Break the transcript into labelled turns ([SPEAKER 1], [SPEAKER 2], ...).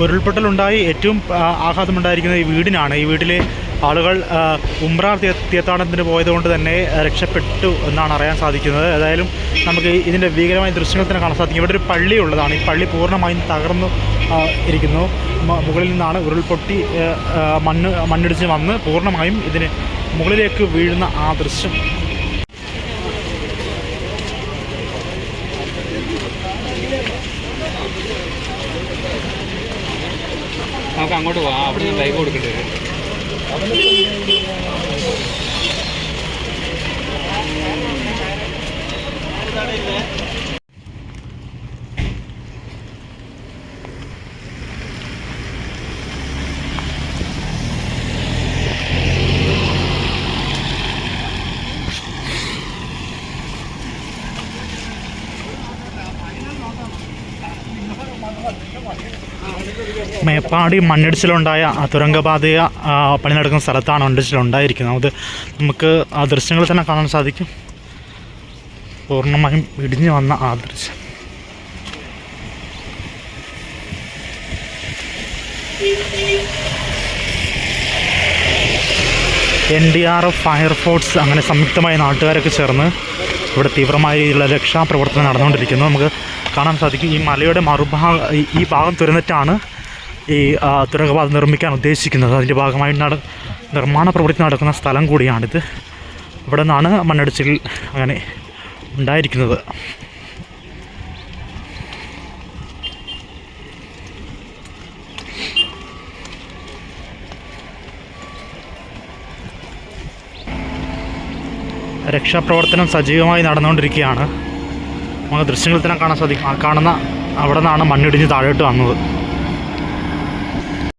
[SPEAKER 1] ഉരുൾപൊട്ടലുണ്ടായി ഏറ്റവും ആഘാതമുണ്ടായിരിക്കുന്നത് ഈ വീടിനാണ്. ഈ വീട്ടിലെ ആളുകൾ ഉംറ തീർത്ഥാടനത്തിന് പോയതുകൊണ്ട് തന്നെ രക്ഷപ്പെട്ടു എന്നാണ് അറിയാൻ സാധിക്കുന്നത്. ഏതായാലും നമുക്ക് ഇതിൻ്റെ ഭീകരമായ ദൃശ്യങ്ങൾ തന്നെ കാണാൻ സാധിക്കും. ഇവിടെ ഒരു പള്ളി ഉള്ളതാണ്. ഈ പള്ളി പൂർണ്ണമായും തകർന്നു ഇരിക്കുന്നു. മുകളിൽ നിന്നാണ് ഉരുൾപൊട്ടി മണ്ണിടിച്ച് വന്ന് പൂർണ്ണമായും ഇതിന് മുകളിലേക്ക് വീഴുന്ന ആ ദൃശ്യം.
[SPEAKER 2] നമുക്ക് അങ്ങോട്ട് പോകാം. അവിടെ നിന്ന് ബൈക്ക് കൊടുക്കേണ്ടി വരും.
[SPEAKER 1] മേപ്പാടി മണ്ണിടിച്ചിലുണ്ടായ തുരങ്കപാതയ പണി നടക്കുന്ന സ്ഥലത്താണ് മണ്ണിടിച്ചിലുണ്ടായിരിക്കുന്നത്. അത് നമുക്ക് ആ ദൃശ്യങ്ങൾ തന്നെ കാണാൻ സാധിക്കും. പൂർണ്ണമായും ഇടിഞ്ഞു വന്ന ആ ദൃശ്യം. NDRF, ഫയർഫോഴ്സ് അങ്ങനെ സംയുക്തമായ നാട്ടുകാരൊക്കെ ചേർന്ന് ഇവിടെ തീവ്രമായ രീതിയിലുള്ള രക്ഷാപ്രവർത്തനം നടന്നുകൊണ്ടിരിക്കുന്നു. നമുക്ക് കാണാൻ സാധിക്കും. ഈ മലയുടെ ഈ ഭാഗം തുരന്നിട്ടാണ് ഈ തുരങ്കപാത നിർമ്മിക്കാൻ ഉദ്ദേശിക്കുന്നത്. അതിൻ്റെ ഭാഗമായി നിർമ്മാണ പ്രവൃത്തി നടക്കുന്ന സ്ഥലം കൂടിയാണിത്. ഇവിടെ നിന്നാണ് മണ്ണിടിച്ചിൽ അങ്ങനെ ഉണ്ടായിരിക്കുന്നത്. രക്ഷാപ്രവർത്തനം സജീവമായി നടന്നുകൊണ്ടിരിക്കുകയാണ്. നമുക്ക് ദൃശ്യങ്ങളിൽ തന്നെ കാണാൻ സാധിക്കും. അവിടെ നിന്നാണ് മണ്ണിടിഞ്ഞ് താഴോട്ട് വന്നത്.